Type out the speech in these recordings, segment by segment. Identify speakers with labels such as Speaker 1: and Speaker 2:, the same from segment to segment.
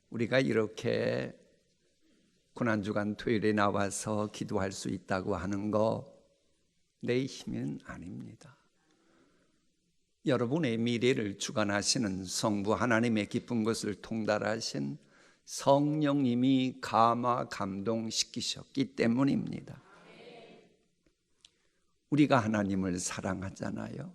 Speaker 1: 우리가 이렇게 고난주간 토요일에 나와서 기도할 수 있다고 하는 거 내 힘은 아닙니다. 여러분의 미래를 주관하시는 성부 하나님의 기쁜 것을 통달하신 성령님이 감화 감동시키셨기 때문입니다. 우리가 하나님을 사랑하잖아요.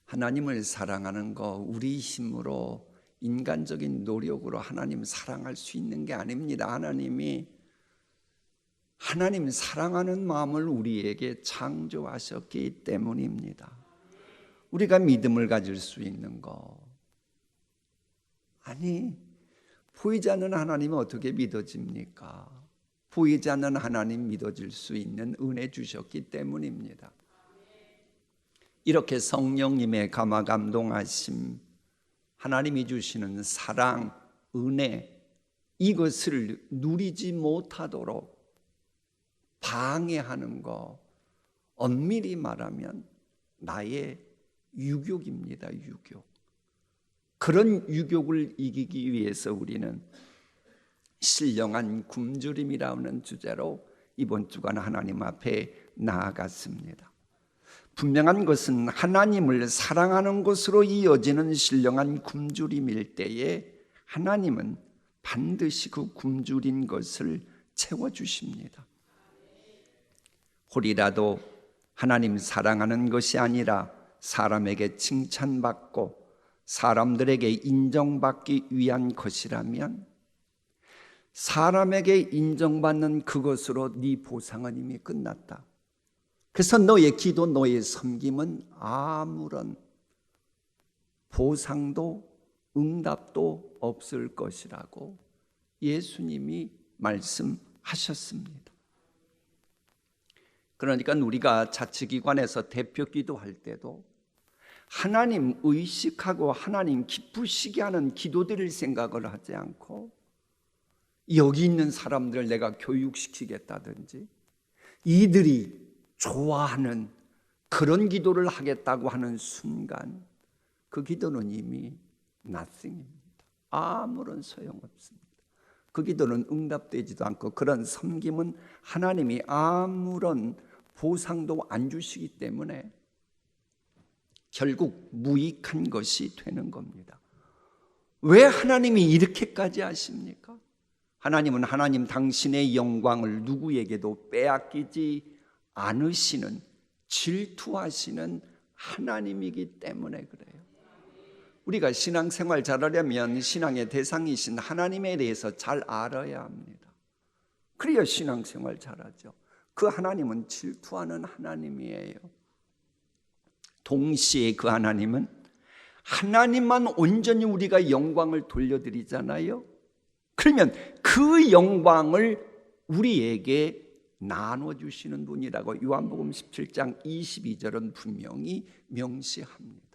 Speaker 1: 하나님을 사랑하는 거 우리 힘으로 인간적인 노력으로 하나님 사랑할 수 있는 게 아닙니다. 하나님 사랑하는 마음을 우리에게 창조하셨기 때문입니다. 우리가 믿음을 가질 수 있는 거, 보이지 않는 하나님이 어떻게 믿어집니까? 보이지 않는 하나님 믿어질 수 있는 은혜 주셨기 때문입니다. 이렇게 성령님의 감화 감동하심, 하나님이 주시는 사랑, 은혜, 이것을 누리지 못하도록 방해하는 거, 엄밀히 말하면 나의 유욕입니다. 유욕. 그런 유욕을 이기기 위해서 우리는 신령한 굶주림이라는 주제로 이번 주간 하나님 앞에 나아갔습니다. 분명한 것은 하나님을 사랑하는 것으로 이어지는 신령한 굶주림일 때에 하나님은 반드시 그 굶주린 것을 채워주십니다. 혹이라도 하나님 사랑하는 것이 아니라 사람에게 칭찬받고 사람들에게 인정받기 위한 것이라면 사람에게 인정받는 그것으로 네 보상은 이미 끝났다. 그래서 너의 기도, 너의 섬김은 아무런 보상도 응답도 없을 것이라고 예수님이 말씀하셨습니다. 그러니까 우리가 자치기관에서 대표 기도할 때도 하나님 의식하고 하나님 기쁘시게 하는 기도드릴 생각을 하지 않고 여기 있는 사람들을 내가 교육시키겠다든지 이들이 좋아하는 그런 기도를 하겠다고 하는 순간 그 기도는 이미 nothing입니다. 아무런 소용없습니다. 그 기도는 응답되지도 않고 그런 섬김은 하나님이 아무런 보상도 안 주시기 때문에 결국 무익한 것이 되는 겁니다. 왜 하나님이 이렇게까지 하십니까? 하나님은 하나님 당신의 영광을 누구에게도 빼앗기지 않으시는, 질투하시는 하나님이기 때문에 그래요. 우리가 신앙생활 잘하려면 신앙의 대상이신 하나님에 대해서 잘 알아야 합니다. 그래야 신앙생활 잘하죠. 그 하나님은 질투하는 하나님이에요. 동시에 그 하나님은 하나님만 온전히 우리가 영광을 돌려드리잖아요. 그러면 그 영광을 우리에게 나눠주시는 분이라고 요한복음 17장 22절은 분명히 명시합니다.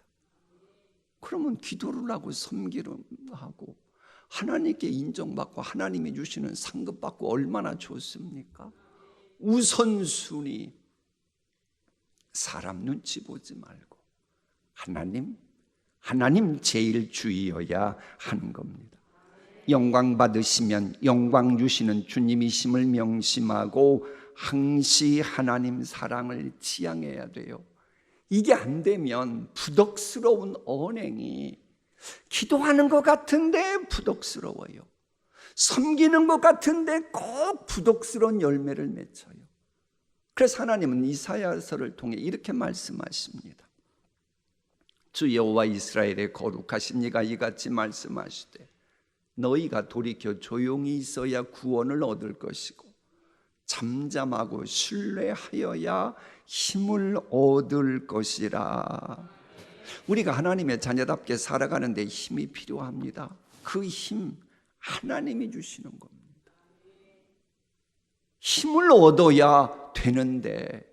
Speaker 1: 그러면 기도를 하고 섬기를 하고 하나님께 인정받고 하나님이 주시는 상급 받고 얼마나 좋습니까? 우선순위 사람 눈치 보지 말고 하나님 제일 주의여야 하는 겁니다. 영광 받으시면 영광 주시는 주님이심을 명심하고 항시 하나님 사랑을 지향해야 돼요. 이게 안 되면 부덕스러운 언행이 기도하는 것 같은데 부덕스러워요. 섬기는 것 같은데 꼭 부덕스러운 열매를 맺어요. 그래서 하나님은 이사야서를 통해 이렇게 말씀하십니다. 주 여호와 이스라엘의 거룩하신 이가 이같이 말씀하시되 너희가 돌이켜 조용히 있어야 구원을 얻을 것이고 잠잠하고 신뢰하여야 힘을 얻을 것이라. 우리가 하나님의 자녀답게 살아가는데 힘이 필요합니다. 그 힘 하나님이 주시는 겁니다. 힘을 얻어야 되는데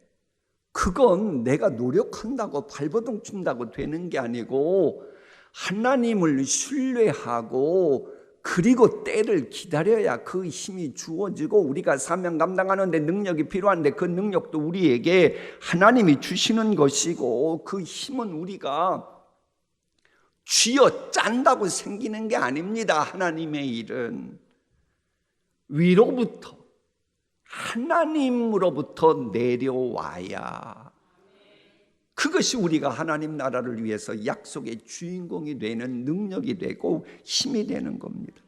Speaker 1: 그건 내가 노력한다고 발버둥 친다고 되는 게 아니고 하나님을 신뢰하고 그리고 때를 기다려야 그 힘이 주어지고 우리가 사명 감당하는 데 능력이 필요한데 그 능력도 우리에게 하나님이 주시는 것이고 그 힘은 우리가 쥐어 짠다고 생기는 게 아닙니다. 하나님의 일은 위로부터, 하나님으로부터 내려와야 그것이 우리가 하나님 나라를 위해서 약속의 주인공이 되는 능력이 되고 힘이 되는 겁니다.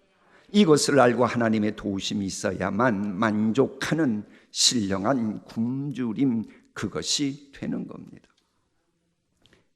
Speaker 1: 이것을 알고 하나님의 도우심이 있어야만 만족하는 신령한 굶주림, 그것이 되는 겁니다.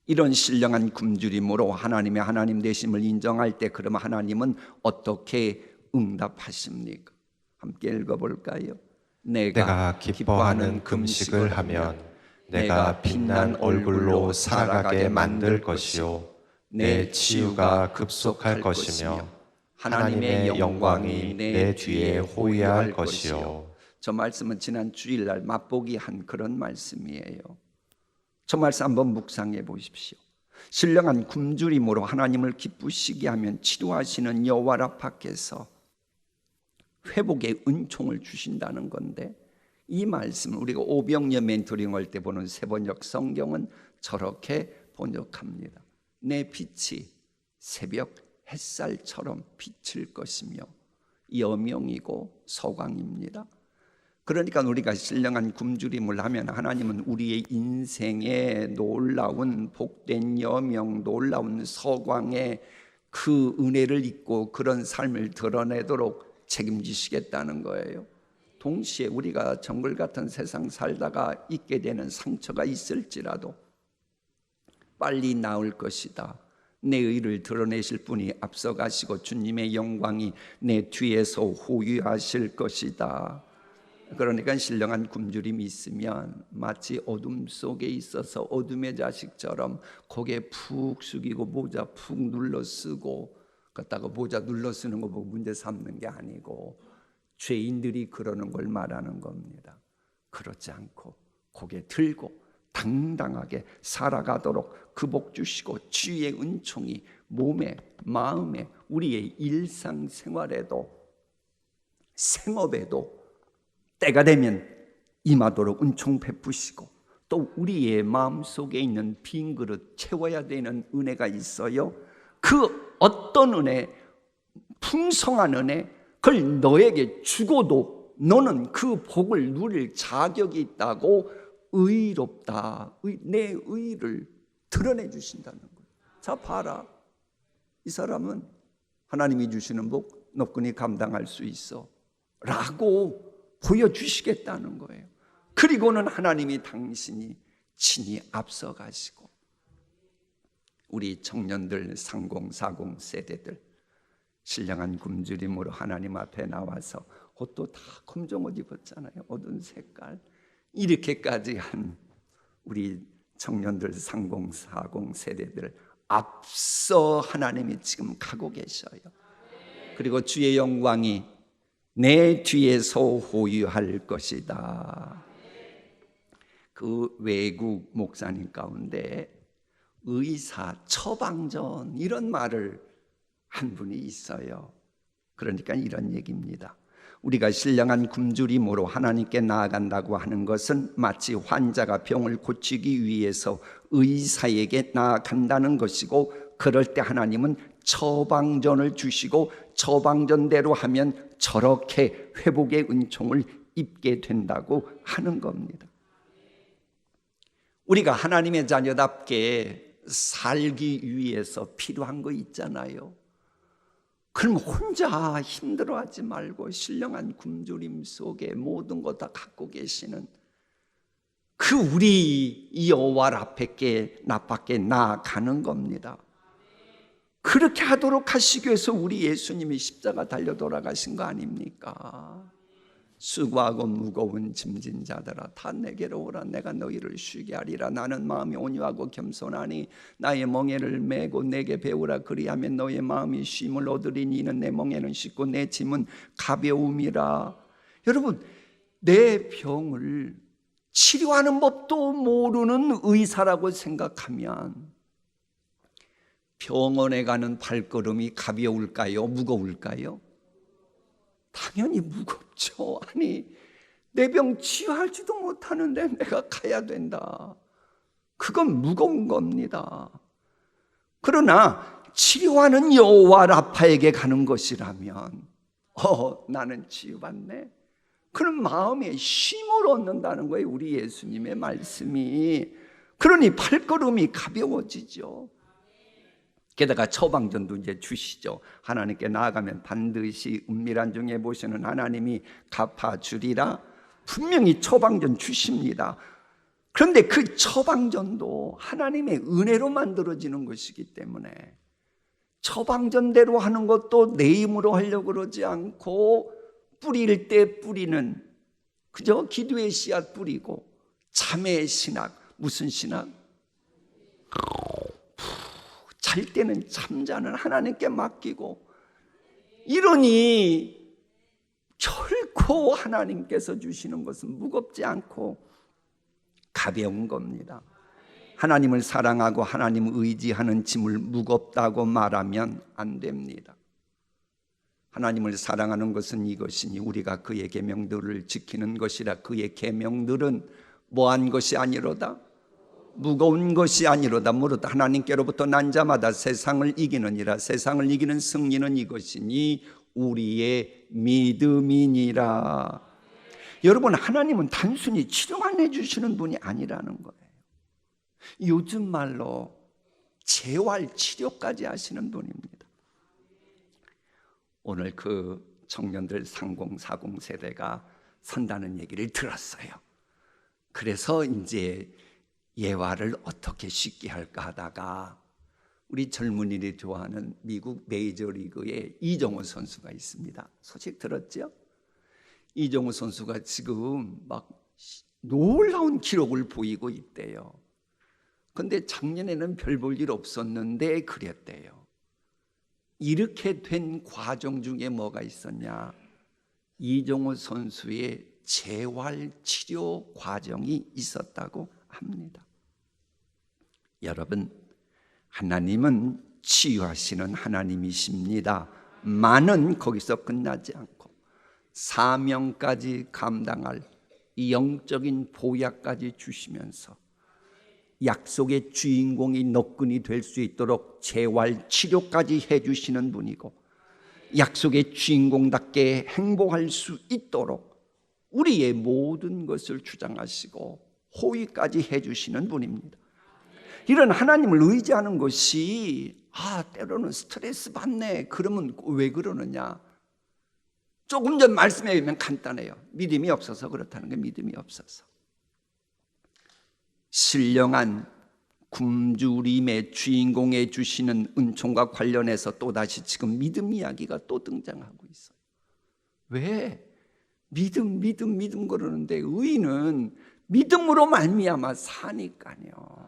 Speaker 1: 이런 신령한 굶주림으로 하나님의 하나님 되심을 인정할 때 그럼 하나님은 어떻게 응답하십니까? 함께 읽어볼까요?
Speaker 2: 내가 기뻐하는 금식을 하면 내가 빛난 얼굴로 살아가게 만들 것이요 내 치유가 급속할 것이며 하나님의 영광이 내 뒤에 호위할 것이요.
Speaker 1: 저 말씀은 지난 주일날 맛보기 한 그런 말씀이에요. 저 말씀 한번 묵상해 보십시오. 신령한 굶주림으로 하나님을 기쁘시게 하면 치료하시는 여호와 밖에서 회복의 은총을 주신다는 건데, 이 말씀을 우리가 오병이어 멘토링 할 때 보는 세번역 성경은 저렇게 번역합니다. 내 빛이 새벽 햇살처럼 비칠 것이며 여명이고 소광입니다. 그러니까 우리가 신령한 굶주림을 하면 하나님은 우리의 인생에 놀라운 복된 여명, 놀라운 서광의 그 은혜를 입고 그런 삶을 드러내도록 책임지시겠다는 거예요. 동시에 우리가 정글 같은 세상 살다가 있게 되는 상처가 있을지라도 빨리 나을 것이다. 내 의를 드러내실 분이 앞서가시고 주님의 영광이 내 뒤에서 호위하실 것이다. 그러니까 신령한 굶주림이 있으면 마치 어둠 속에 있어서 어둠의 자식처럼 고개 푹 숙이고 모자 푹 눌러 쓰고, 그렇다고 모자 눌러 쓰는 거 보고 문제 삼는 게 아니고 죄인들이 그러는 걸 말하는 겁니다. 그렇지 않고 고개 들고 당당하게 살아가도록 그 복 주시고 주의 은총이 몸에, 마음에, 우리의 일상생활에도 생업에도 때가 되면 임하도록 은총 베푸시고, 또 우리의 마음속에 있는 빈 그릇 채워야 되는 은혜가 있어요. 그 어떤 은혜, 풍성한 은혜, 그걸 너에게 주고도 너는 그 복을 누릴 자격이 있다고 의롭다, 내 의를 드러내 주신다는 거예요. 자, 봐라, 이 사람은 하나님이 주시는 복 너끈히 감당할 수 있어 라고 보여주시겠다는 거예요. 그리고는 하나님이 당신이 친히 앞서가시고, 우리 청년들 30, 40 세대들 신령한 굶주림으로 하나님 앞에 나와서 옷도 다 검정옷 입었잖아요. 어두운 색깔. 이렇게까지 한 우리 청년들 30, 40 세대들 앞서 하나님이 지금 가고 계셔요. 그리고 주의 영광이 내 뒤에서 호위할 것이다. 그 외국 목사님 가운데 의사, 처방전 이런 말을 한 분이 있어요. 그러니까 이런 얘기입니다. 우리가 신령한 굶주림으로 하나님께 나아간다고 하는 것은 마치 환자가 병을 고치기 위해서 의사에게 나아간다는 것이고, 그럴 때 하나님은 처방전을 주시고 처방전대로 하면 저렇게 회복의 은총을 입게 된다고 하는 겁니다. 우리가 하나님의 자녀답게 살기 위해서 필요한 거 있잖아요. 그럼 혼자 힘들어하지 말고 신령한 굶주림 속에 모든 것 다 갖고 계시는 그 우리 여호와 앞에 나밖에 나아가는 겁니다. 그렇게 하도록 하시기 위해서 우리 예수님이 십자가 달려 돌아가신 거 아닙니까? 수고하고 무거운 짐진 자들아 다 내게로 오라, 내가 너희를 쉬게 하리라. 나는 마음이 온유하고 겸손하니 나의 멍에를 메고 내게 배우라. 그리하면 너의 마음이 쉼을 얻으리니 이는 내 멍에는 쉽고 내 짐은 가벼움이라. 여러분, 내 병을 치료하는 법도 모르는 의사라고 생각하면 병원에 가는 발걸음이 가벼울까요? 무거울까요? 당연히 무겁죠. 아니, 내 병 치유하지도 못하는데 내가 가야 된다. 그건 무거운 겁니다. 그러나 치료하는 여호와 라파에게 가는 것이라면 나는 치유받네, 그런 마음에 쉼을 얻는다는 거예요, 우리 예수님의 말씀이. 그러니 발걸음이 가벼워지죠. 게다가 처방전도 이제 주시죠. 하나님께 나아가면 반드시 은밀한 중에 보시는 하나님이 갚아주리라. 분명히 처방전 주십니다. 그런데 그 처방전도 하나님의 은혜로 만들어지는 것이기 때문에 처방전대로 하는 것도 내 힘으로 하려고 그러지 않고 뿌릴 때 뿌리는 그저 기도의 씨앗 뿌리고 참회의 신학, 무슨 신학? 잘 때는 잠자는 하나님께 맡기고, 이러니 결코 하나님께서 주시는 것은 무겁지 않고 가벼운 겁니다. 하나님을 사랑하고 하나님을 의지하는 짐을 무겁다고 말하면 안 됩니다. 하나님을 사랑하는 것은 이것이니 우리가 그의 계명들을 지키는 것이라. 그의 계명들은 뭐한 것이 아니로다? 무거운 것이 아니로다. 무릇 하나님께로부터 난 자마다 세상을 이기느니라. 세상을 이기는 승리는 이것이니 우리의 믿음이니라. 여러분, 하나님은 단순히 치료만 해주시는 분이 아니라는 거예요. 요즘 말로 재활 치료까지 하시는 분입니다. 오늘 그 청년들 3040 세대가 선다는 얘기를 들었어요. 그래서 이제 예화를 어떻게 쉽게 할까 하다가 우리 젊은이들이 좋아하는 미국 메이저리그에 이정우 선수가 있습니다. 소식 들었죠? 이정우 선수가 지금 막 놀라운 기록을 보이고 있대요. 근데 작년에는 별 볼 일 없었는데 그랬대요. 이렇게 된 과정 중에 뭐가 있었냐? 이정우 선수의 재활치료 과정이 있었다고 합니다. 여러분, 하나님은 치유하시는 하나님이십니다. 만은 거기서 끝나지 않고 사명까지 감당할 이 영적인 보약까지 주시면서 약속의 주인공이 너끈이 될 수 있도록 재활 치료까지 해주시는 분이고, 약속의 주인공답게 행복할 수 있도록 우리의 모든 것을 주장하시고 호의까지 해주시는 분입니다. 이런 하나님을 의지하는 것이 때로는 스트레스 받네, 그러면 왜 그러느냐? 조금 전 말씀에 의하면 간단해요. 믿음이 없어서 그렇다는 게, 믿음이 없어서. 신령한 굶주림의 주인공에 주시는 은총과 관련해서 또다시 지금 믿음 이야기가 또 등장하고 있어요. 왜? 믿음 그러는데 의인은 믿음으로 말미암아 사니까요.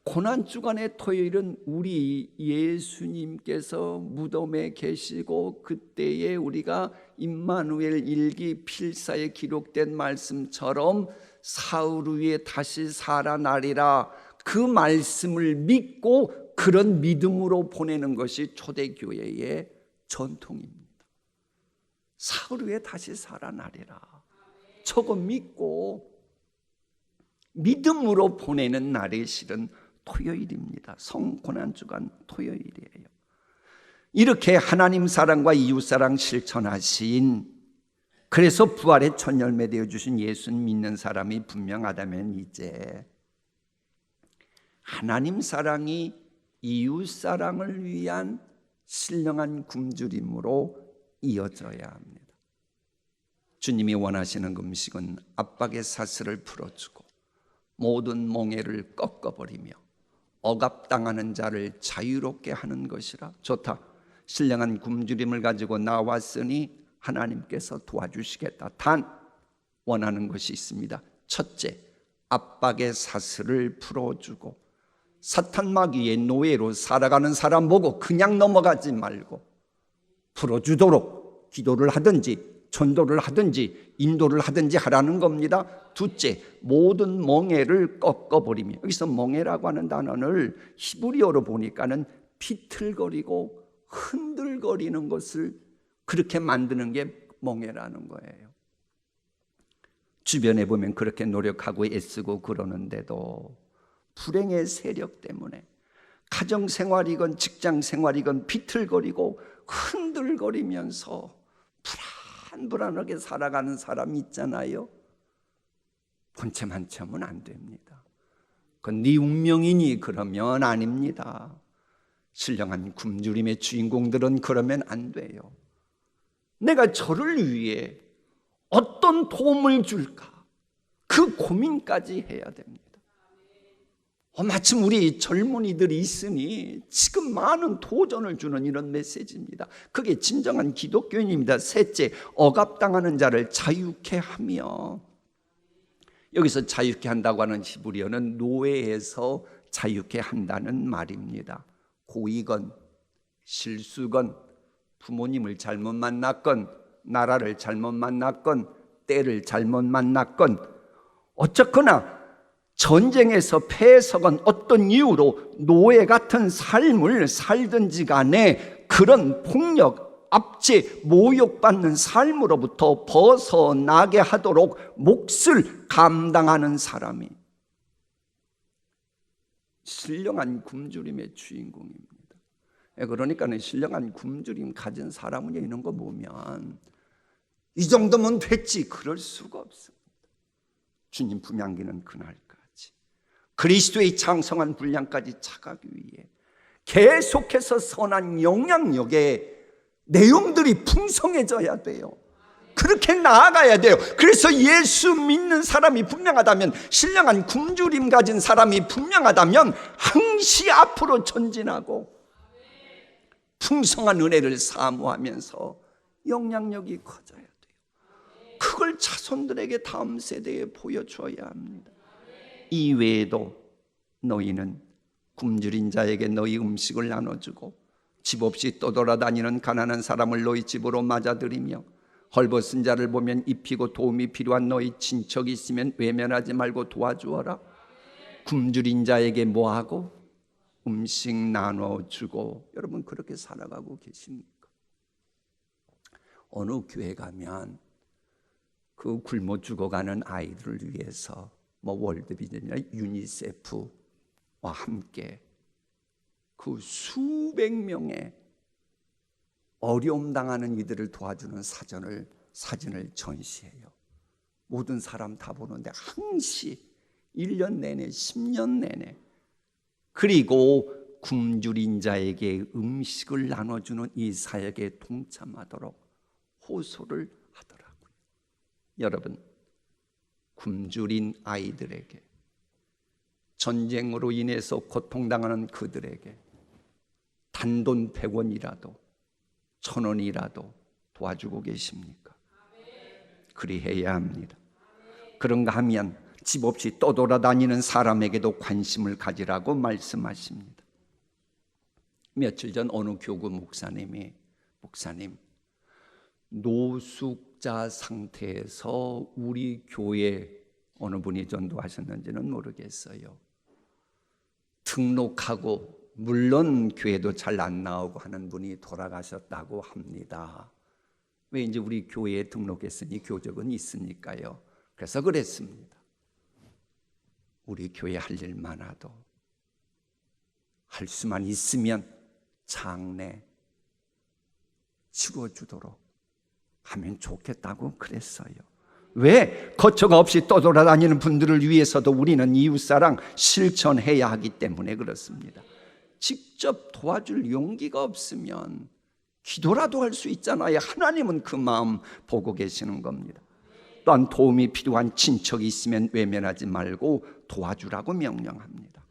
Speaker 1: 고난주간의 토요일은 우리 예수님께서 무덤에 계시고 그때에 우리가 임마누엘 일기 필사에 기록된 말씀처럼 사흘 후에 다시 살아나리라, 그 말씀을 믿고 그런 믿음으로 보내는 것이 초대교회의 전통입니다. 사흘 후에 다시 살아나리라, 저거 믿고 믿음으로 보내는 날이 실은 토요일입니다. 성고난주간 토요일이에요. 이렇게 하나님 사랑과 이웃 사랑 실천하신, 그래서 부활의 첫 열매 되어주신 예수 믿는 사람이 분명하다면 이제 하나님 사랑이 이웃 사랑을 위한 신령한 굶주림으로 이어져야 합니다. 주님이 원하시는 음식은 압박의 사슬을 풀어주고 모든 멍에를 꺾어버리며 억압당하는 자를 자유롭게 하는 것이라. 좋다, 신령한 굶주림을 가지고 나왔으니 하나님께서 도와주시겠다. 단 원하는 것이 있습니다. 첫째, 압박의 사슬을 풀어주고 사탄 마귀의 노예로 살아가는 사람 보고 그냥 넘어가지 말고 풀어주도록 기도를 하든지 전도를 하든지 인도를 하든지 하라는 겁니다. 둘째, 모든 멍에를 꺾어버리며, 여기서 멍에라고 하는 단어를 히브리어로 보니까는 비틀거리고 흔들거리는 것을 그렇게 만드는 게 멍에라는 거예요. 주변에 보면 그렇게 노력하고 애쓰고 그러는데도 불행의 세력 때문에 가정생활이건 직장생활이건 비틀거리고 흔들거리면서 불안불안하게 살아가는 사람이 있잖아요. 본체만 채우면 안 됩니다. 그건 네 운명이니 그러면 아닙니다. 신령한 굶주림의 주인공들은 그러면 안 돼요. 내가 저를 위해 어떤 도움을 줄까? 그 고민까지 해야 됩니다. 마침 우리 젊은이들이 있으니 지금 많은 도전을 주는 이런 메시지입니다. 그게 진정한 기독교인입니다. 셋째, 억압당하는 자를 자유케 하며. 여기서 자유케 한다고 하는 히브리어는 노예에서 자유케 한다는 말입니다. 고의건 실수건 부모님을 잘못 만났건 나라를 잘못 만났건 때를 잘못 만났건 어쨌거나 전쟁에서 패해서건 어떤 이유로 노예 같은 삶을 살든지 간에 그런 폭력, 압제, 모욕받는 삶으로부터 벗어나게 하도록 몫을 감당하는 사람이 신령한 굶주림의 주인공입니다. 그러니까 신령한 굶주림 가진 사람은 이런 거 보면 이 정도면 됐지 그럴 수가 없습니다. 주님 분향기는 그날까지 그리스도의 장성한 분량까지 차가기 위해 계속해서 선한 영향력의 내용들이 풍성해져야 돼요. 그렇게 나아가야 돼요. 그래서 예수 믿는 사람이 분명하다면, 신령한 굶주림 가진 사람이 분명하다면 항시 앞으로 전진하고 풍성한 은혜를 사모하면서 영향력이 커져야 돼요. 그걸 자손들에게 다음 세대에 보여줘야 합니다. 이외에도 너희는 굶주린 자에게 너희 음식을 나눠주고 집 없이 떠돌아다니는 가난한 사람을 너희 집으로 맞아들이며 헐벗은 자를 보면 입히고 도움이 필요한 너희 친척이 있으면 외면하지 말고 도와주어라. 굶주린 자에게 뭐하고? 음식 나눠주고. 여러분 그렇게 살아가고 계십니까? 어느 교회 가면 그 굶어 죽어가는 아이들을 위해서 월드비전이나 유니세프와 함께 그 수백 명의 어려움 당하는 이들을 도와주는 사진을 전시해요. 모든 사람 다 보는데 항시 1년 내내 10년 내내. 그리고 굶주린 자에게 음식을 나눠주는 이 사역에 동참하도록 호소를 하더라고요. 여러분 굶주린 아이들에게, 전쟁으로 인해서 고통당하는 그들에게 단돈 100원이라도 1000원이라도 도와주고 계십니까? 그리해야 합니다. 그런가 하면 집 없이 떠돌아다니는 사람에게도 관심을 가지라고 말씀하십니다. 며칠 전 어느 교구 목사님이 목사님, 노숙자 상태에서 우리 교회 어느 분이 전도하셨는지는 모르겠어요. 등록하고 물론 교회도 잘 안 나오고 하는 분이 돌아가셨다고 합니다. 왜 이제 우리 교회에 등록했으니 교적은 있으니까요. 그래서 그랬습니다. 우리 교회 할 일 많아도 할 수만 있으면 장례 치러주도록 하면 좋겠다고 그랬어요. 왜? 거처가 없이 떠돌아다니는 분들을 위해서도 우리는 이웃사랑 실천해야 하기 때문에 그렇습니다. 직접 도와줄 용기가 없으면 기도라도 할 수 있잖아요. 하나님은 그 마음 보고 계시는 겁니다. 또한 도움이 필요한 친척이 있으면 외면하지 말고 도와주라고 명령합니다.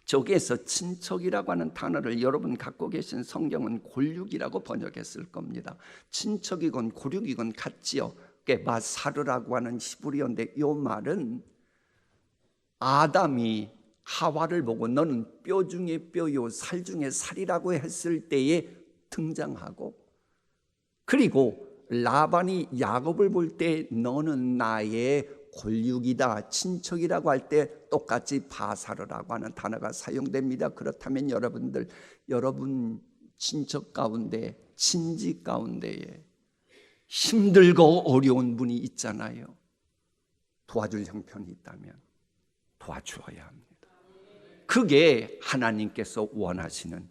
Speaker 1: 저기에서 친척이라고 하는 단어를 여러분 갖고 계신 성경은 골육이라고 번역했을 겁니다. 친척이건 고륙이건 같지요. 마사르라고 하는 히브리어인데 이 말은 아담이 하와를 보고 너는 뼈 중에 뼈요 살 중에 살이라고 했을 때에 등장하고, 그리고 라반이 야곱을 볼 때 너는 나의 골육이다, 친척이라고 할 때 똑같이 바사르라고 하는 단어가 사용됩니다. 그렇다면 여러분 친척 가운데, 친지 가운데에 힘들고 어려운 분이 있잖아요. 도와줄 형편이 있다면 도와주어야 합니다. 그게 하나님께서 원하시는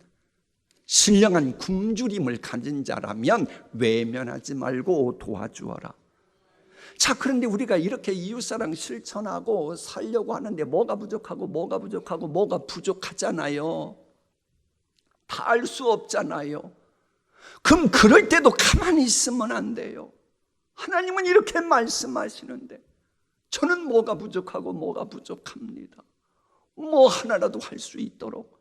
Speaker 1: 신령한 굶주림을 가진 자라면 외면하지 말고 도와주어라. 자, 그런데 우리가 이렇게 이웃사랑 실천하고 살려고 하는데 뭐가 부족하고 부족하잖아요. 다 알 수 없잖아요. 그럼 그럴 때도 가만히 있으면 안 돼요. 하나님은 이렇게 말씀하시는데 저는 뭐가 부족합니다. 뭐 하나라도 할 수 있도록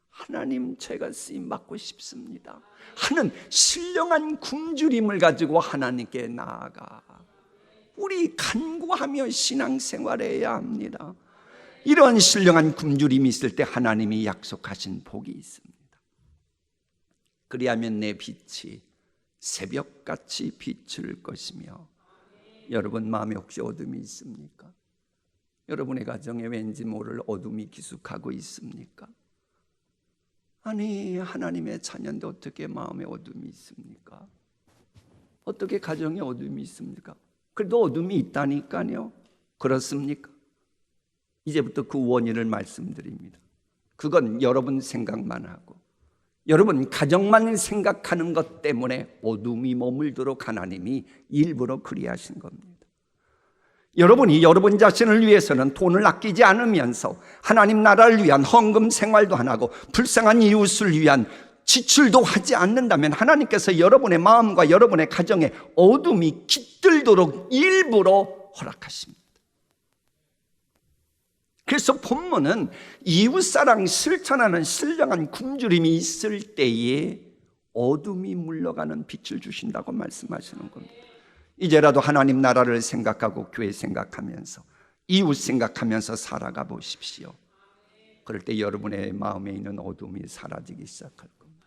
Speaker 1: 하나님, 제가 쓰임 받고 싶습니다 하는 신령한 굶주림을 가지고 하나님께 나아가 우리 간구하며 신앙생활해야 합니다. 이러한 신령한 굶주림이 있을 때 하나님이 약속하신 복이 있습니다. 그리하면 내 빛이 새벽같이 비출 것이며. 여러분 마음에 혹시 어둠이 있습니까? 여러분의 가정에 왠지 모를 어둠이 기숙하고 있습니까? 아니, 하나님의 자녀인데 어떻게 마음에 어둠이 있습니까? 어떻게 가정에 어둠이 있습니까? 그래도 어둠이 있다니까요. 그렇습니까? 이제부터 그 원인을 말씀드립니다. 그건 여러분 생각만 하고 여러분 가정만 생각하는 것 때문에 어둠이 머물도록 하나님이 일부러 그리하신 겁니다. 여러분이 여러분 자신을 위해서는 돈을 아끼지 않으면서 하나님 나라를 위한 헌금 생활도 안 하고 불쌍한 이웃을 위한 지출도 하지 않는다면 하나님께서 여러분의 마음과 여러분의 가정에 어둠이 깃들도록 일부러 허락하십니다. 그래서 본문은 이웃사랑 실천하는 신령한 굶주림이 있을 때에 어둠이 물러가는 빛을 주신다고 말씀하시는 겁니다. 이제라도 하나님 나라를 생각하고 교회 생각하면서 이웃 생각하면서 살아가 보십시오. 그럴 때 여러분의 마음에 있는 어둠이 사라지기 시작할 겁니다.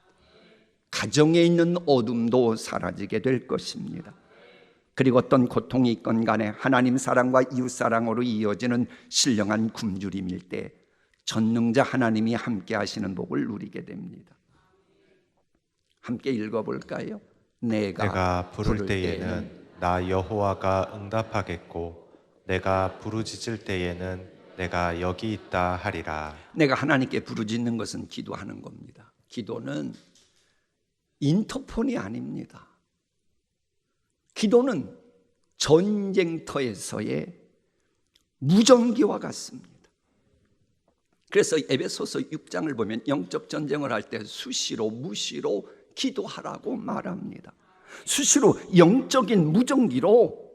Speaker 1: 가정에 있는 어둠도 사라지게 될 것입니다. 그리고 어떤 고통이 있건 간에 하나님 사랑과 이웃 사랑으로 이어지는 신령한 굶주림일 때 전능자 하나님이 함께 하시는 복을 누리게 됩니다. 함께 읽어볼까요?
Speaker 2: 내가 부를 때에는 나 여호와가 응답하겠고 내가 부르짖을 때에는 내가 여기 있다 하리라.
Speaker 1: 내가 하나님께 부르짖는 것은 기도하는 겁니다. 기도는 인터폰이 아닙니다. 기도는 전쟁터에서의 무전기와 같습니다. 그래서 에베소서 6장을 보면 영적 전쟁을 할 때 수시로 무시로 기도하라고 말합니다. 수시로 영적인 무전기로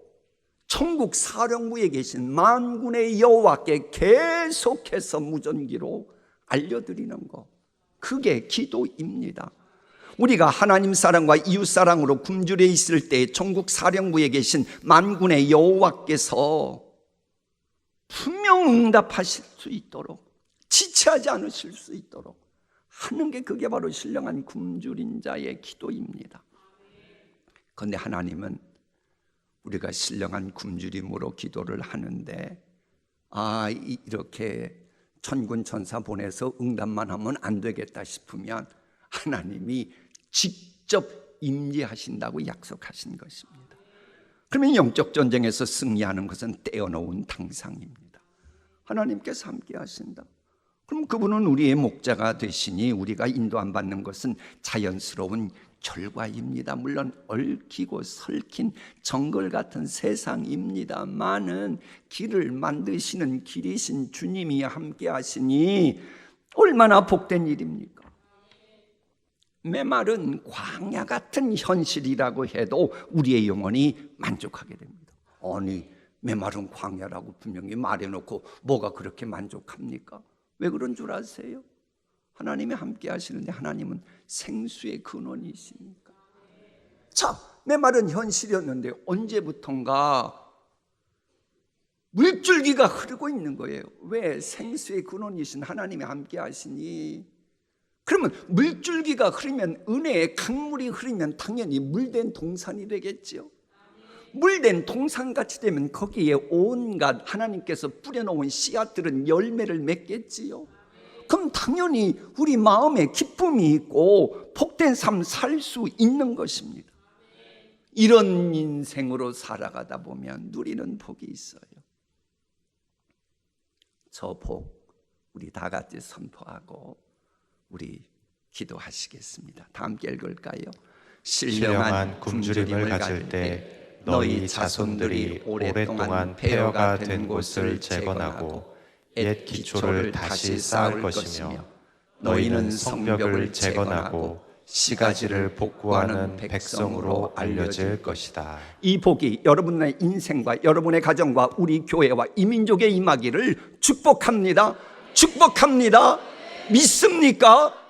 Speaker 1: 천국 사령부에 계신 만군의 여호와께 계속해서 무전기로 알려드리는 것, 그게 기도입니다. 우리가 하나님 사랑과 이웃 사랑으로 굶주려 있을 때 천국 사령부에 계신 만군의 여호와께서 분명 응답하실 수 있도록, 지체하지 않으실 수 있도록 하는 게, 그게 바로 신령한 굶주린 자의 기도입니다. 그런데 하나님은 우리가 신령한 굶주림으로 기도를 하는데 이렇게 천군 천사 보내서 응답만 하면 안 되겠다 싶으면 하나님이 직접 임재하신다고 약속하신 것입니다. 그러면 영적 전쟁에서 승리하는 것은 떼어놓은 당상입니다. 하나님께서 함께 하신다. 그럼 그분은 우리의 목자가 되시니 우리가 인도 안 받는 것은 자연스러운 결과입니다. 물론 얽히고 설킨 정글 같은 세상입니다만은 길을 만드시는 길이신 주님이 함께 하시니 얼마나 복된 일입니까? 메마른 광야 같은 현실이라고 해도 우리의 영혼이 만족하게 됩니다. 아니, 메마른 광야라고 분명히 말해놓고 뭐가 그렇게 만족합니까? 왜 그런 줄 아세요? 하나님이 함께 하시는데 하나님은 생수의 근원이시니까. 자, 메마른 현실이었는데 언제부턴가 물줄기가 흐르고 있는 거예요. 왜? 생수의 근원이신 하나님이 함께 하시니. 그러면 물줄기가 흐르면, 은혜의 강물이 흐르면 당연히 물된 동산이 되겠지요. 물된 동산같이 되면 거기에 온갖 하나님께서 뿌려놓은 씨앗들은 열매를 맺겠지요. 그럼 당연히 우리 마음에 기쁨이 있고 복된 삶 살 수 있는 것입니다. 이런 인생으로 살아가다 보면 누리는 복이 있어요. 저 복, 우리 다 같이 선포하고 우리 기도하시겠습니다. 다 함께 읽을까요?
Speaker 2: 신령한 굶주림을 가질 때 너희 자손들이 오랫동안 폐허가 된 곳을 재건하고 옛 기초를 다시 쌓을 것이며 너희는 성벽을 재건하고 시가지를 복구하는 백성으로 알려질 것이다.
Speaker 1: 이 복이 여러분의 인생과 여러분의 가정과 우리 교회와 이 민족에 임하기를 축복합니다. 축복합니다. 믿습니까?